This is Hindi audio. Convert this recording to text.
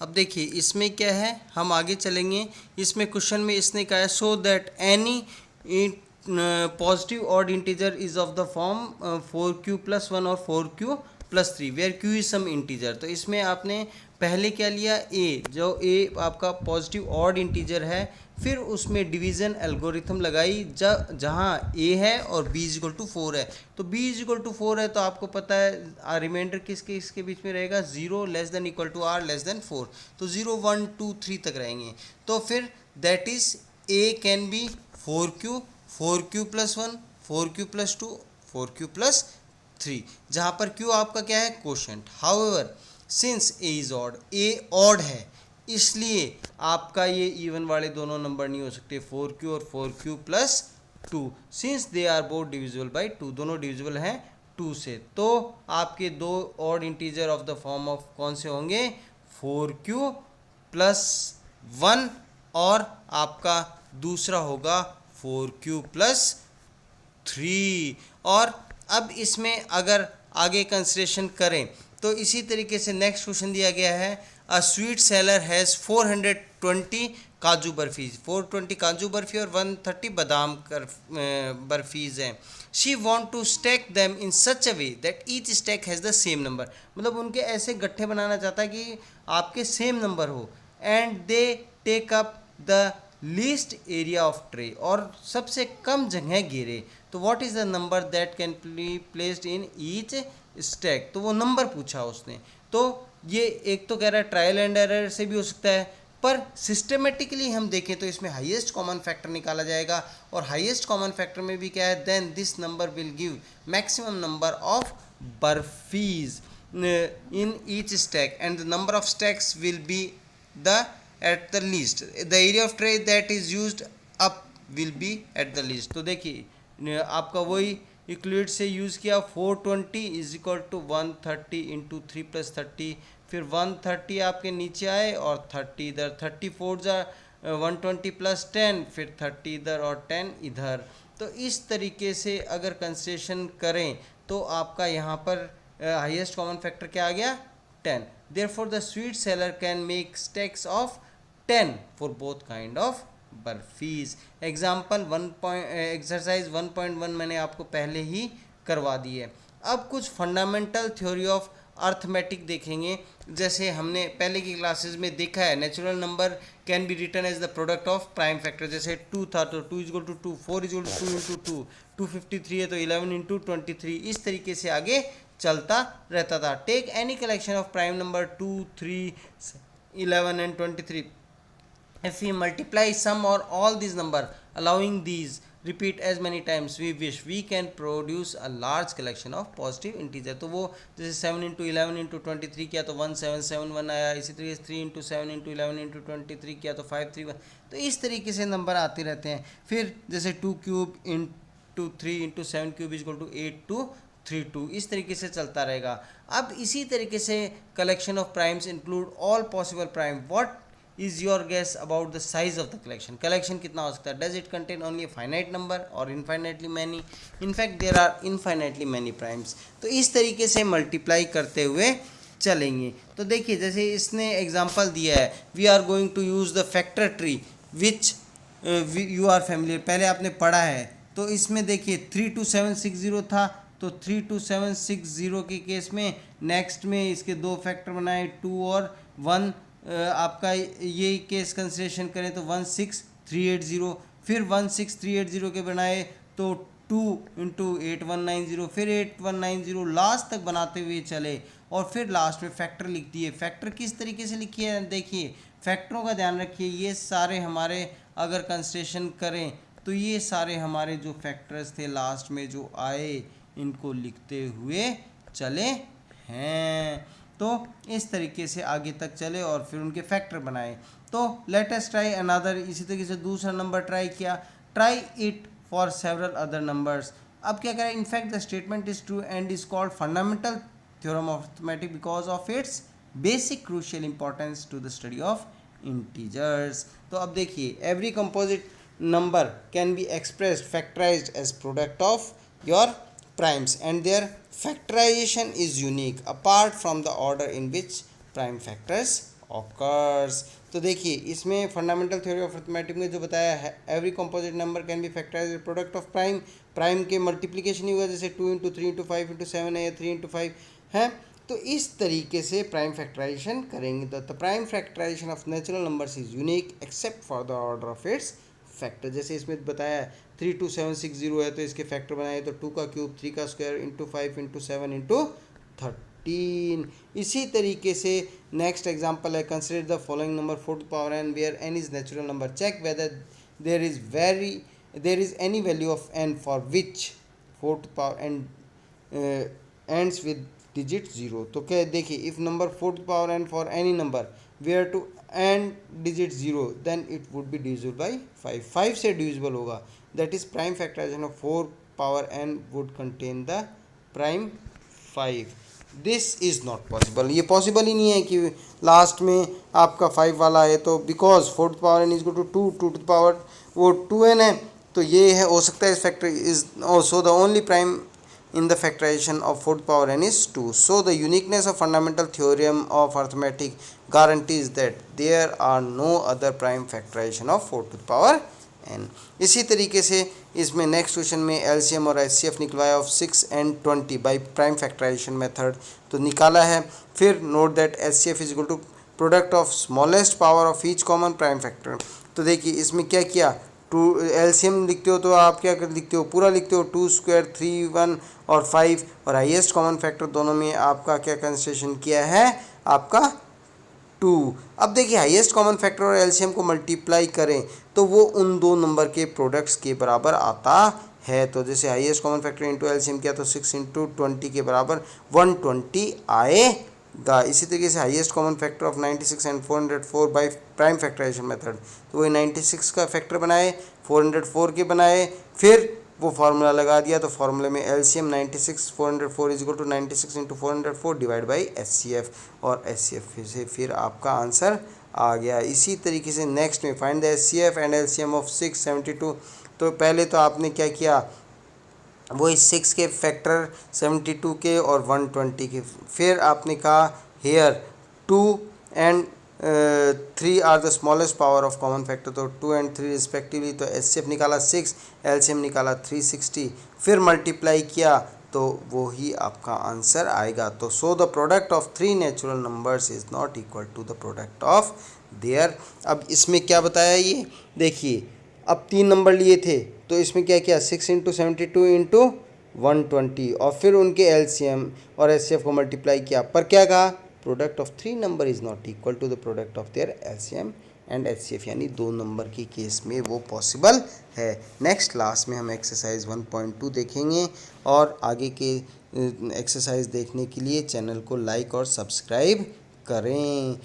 अब देखिए इसमें क्या है, हम आगे चलेंगे। इसमें क्वेश्चन में इसने कहा है so that any positive odd integer is of the form 4q+1 और 4q+3 where q is some integer. तो इसमें आपने पहले क्या लिया, a, जो a आपका पॉजिटिव ऑड इंटीजर है, फिर उसमें डिवीज़न एल्गोरिथम लगाई जहाँ a है और b इज इक्वल टू 4 है। तो b इज इक्वल टू 4 है तो आपको पता है रिमाइंडर किसके इसके बीच में रहेगा, 0 less than equal to r less than 4। तो 0 1 2 3 तक रहेंगे। तो फिर that is a can be 4q, 4q+1, 4q+2, 4q+3, जहाँ पर q आपका क्या है, quotient. However since a is odd, a odd है, इसलिए आपका ये इवन वाले दोनों नंबर नहीं हो सकते, 4q और 4q+2, since they are both divisible by 2, दोनों डिविजिबल हैं 2 से। तो आपके दो odd integer of the form of कौन से होंगे, 4q+1 और आपका दूसरा होगा 4q+3। और अब इसमें अगर आगे कंसिडरेशन करें तो इसी तरीके से नेक्स्ट क्वेश्चन दिया गया है, अ स्वीट सेलर हैज़ 420 काजू बर्फीज, 420 काजू बर्फी और 130 बादाम बर्फीज हैं। She want to stack them in such a way that each stack has the same number, मतलब उनके ऐसे गट्ठे बनाना चाहता है कि आपके सेम नंबर हो। And they take up the least area of tray, और सबसे कम जगह घेरे। तो what is the number that can be placed in each stack, तो वो नंबर पूछा उसने। तो ये एक तो कह रहा है ट्रायल एंड एरर से भी हो सकता है, पर सिस्टमेटिकली हम देखें तो इसमें हाईएस्ट कॉमन फैक्टर निकाला जाएगा, और हाईएस्ट कॉमन फैक्टर में भी क्या है, then this number will give maximum number of barfis in each stack and the number of stacks will be the at the least, the area of tray that is used up will be at the least। तो देखिए आपका वही इक्वलेट से यूज़ किया, 420 इज इक्वल टू 130 इंटू 3+30, फिर 130 आपके नीचे आए और 30 इधर, 34 जा 120+10, फिर 30 इधर और 10 इधर। तो इस तरीके से अगर कंसिडरेशन करें तो आपका यहाँ पर हाईएस्ट कॉमन फैक्टर क्या आ गया, 10। Therefore, the sweet seller can make stacks of 10 for both kind of barfis. Example exercise 1.1 मैंने आपको पहले ही करवा दी है। अब कुछ फंडामेंटल थ्योरी ऑफ अर्थमेटिक देखेंगे। जैसे हमने पहले की क्लासेस में देखा है, natural number can be written as the product of prime factor. जैसे 2 था तो 2 is equal to 2, 4 is equal to 2 into 2, 253 है तो 11 इंटू 23, इस तरीके से आगे चलता रहता था। Take any collection of prime number 2, 3, 11 and 23, if we multiply some or all these number allowing these repeat as many times we wish, we can produce a large collection of positive integer। तो वो जैसे 7 इंटू 11 इंटू 23 किया तो 1771 आया, इसी तरीके से 3 इंटू 7 इंटू 11 इंटू 23 किया तो 531। तो इस तरीके से नंबर आते रहते हैं। फिर जैसे 2 cube into 3 into 7 cube is equal to 8232, इस तरीके से चलता रहेगा। अब इसी तरीके से collection of primes include all possible prime. What is your guess about the size of the collection? collection कितना हो सकता है? does it contain only a finite number or infinitely many? in fact there are infinitely many primes। तो इस तरीके से मल्टीप्लाई करते हुए चलेंगे। तो देखिए जैसे इसने एग्जांपल दिया है, we are going to use the factor tree which you are familiar, पहले आपने पढ़ा है। तो इसमें देखिए 32760 था, तो 32760 के केस में नेक्स्ट में इसके दो फैक्टर बनाए 2 और 1। आपका ये केस कंसिडरेशन करें तो 16380, फिर 16380 के बनाए तो 2 इंटू 8190, फिर 8190 लास्ट तक बनाते हुए चले, और फिर लास्ट में फैक्टर लिख दिए। फैक्टर किस तरीके से लिखी है, देखिए फैक्टरों का ध्यान रखिए, ये सारे हमारे अगर कंसिडरेशन करें तो ये सारे हमारे जो फैक्टर्स थे लास्ट में जो आए, इनको लिखते हुए चले हैं। तो इस तरीके से आगे तक चले और फिर उनके फैक्टर बनाए। तो लेट अस ट्राई अनदर, इसी तरीके से दूसरा नंबर ट्राई किया, try it for several other numbers. अब क्या करें, in fact the statement is true and is called fundamental theorem of arithmetic because of its basic crucial importance to the study of integers. तो अब देखिए every composite number can be expressed factorized as product of your primes and their factorization is unique apart from the order in which prime factors occurs. तो देखिए इसमें फंडामेंटल थ्योरी ऑफ अरिथमेटिक में जो बताया है, every composite number can B factorised product of prime. Prime के मल्टीप्लिकेशन ही हुआ, जैसे 2 इंटू 3 इंटू 5 इंटू 7 है या 3 इंटू 5 है। तो इस तरीके से प्राइम फैक्टराइजेशन करेंगे। तो the prime factorization of natural numbers is unique except for the order of its factor. जैसे इसमें बताया है 32760 है, तो इसके फैक्टर बनाए तो 2 का क्यूब, 3 का स्क्वायर इंटू 5 इंटू 7 इंटू 13। इसी तरीके से नेक्स्ट एग्जांपल है, consider the following number 4 to power n where n is natural number, check whether there is any value of n for which 4 to power n ends with digit 0। तो क्या देखिए, if number 4 to power n for any number where to end digit 0 then it would be divisible by 5। 5 से डिविजिबल होगा, that is prime factorization of 4 power n would contain the prime 5। This is not possible, ये पॉसिबल ही नहीं है कि लास्ट में आपका 5 वाला है। तो because 4 to power n is equal to 2 to power वो 2n है, तो ये है हो सकता है इस factor is so the only prime in the factorization of 4 to the power n is 2. So the uniqueness of fundamental theorem of arithmetic guarantees that there are no other prime factorization of 4 to the power n। इसी तरीके से इसमें नेक्स्ट क्वेश्चन में एलसीएम और एचसीएफ निकलवाया of 6 and 20 by prime factorization method, तो निकाला है। फिर note that HCF is equal to product of smallest power of each common prime factor. तो देखिए इसमें क्या किया, 2 एलसीएम लिखते हो तो आप क्या कर लिखते हो, पूरा लिखते हो 2 स्क्वायर 3 1 और 5, और हाईएस्ट कॉमन फैक्टर दोनों में आपका क्या कंसिडरेशन किया है, आपका 2। अब देखिए हाईएस्ट कॉमन फैक्टर और एलसीएम को मल्टीप्लाई करें तो वो उन दो नंबर के प्रोडक्ट्स के बराबर आता है। तो जैसे highest common factor into LCM किया तो 6 इंटू 20 के बराबर 120 आएगा। इसी तरीके से highest common factor of 96 and 404 by prime factorization method, तो वही 96 का फैक्टर बनाए, 404 के बनाए, फिर वो फार्मूला लगा दिया। तो फार्मूले में LCM 96 404 is equal to 96 into 404 divide by HCF, और एचसीएफ से फिर आपका आंसर आ गया। इसी तरीके से नेक्स्ट में find the HCF and LCM of 672। तो पहले तो आपने क्या किया, वो इस 6 के फैक्टर 72 के और 120 के, फिर आपने कहा here 2 and 3 are the smallest power of common factor, तो 2 and 3 रिस्पेक्टिवली। तो एचसीएफ निकाला 6, एलसीएम निकाला 360, फिर मल्टीप्लाई किया तो वो ही आपका आंसर आएगा। तो so the product of 3 natural numbers is not equal to the product of their. अब इसमें क्या बताया, ये देखिए अब 3 नंबर लिए थे तो इसमें क्या किया, 6 इंटू 72 इंटू 120, और फिर उनके एलसीएम और एचसीएफ को मल्टीप्लाई किया, पर क्या कहा, product of 3 number is not equal to the product of their LCM and HCF, यानी 2 नंबर के केस में वो पॉसिबल है। नेक्स्ट क्लास में हम एक्सरसाइज 1.2 देखेंगे, और आगे के एक्सरसाइज देखने के लिए चैनल को लाइक और सब्सक्राइब करें।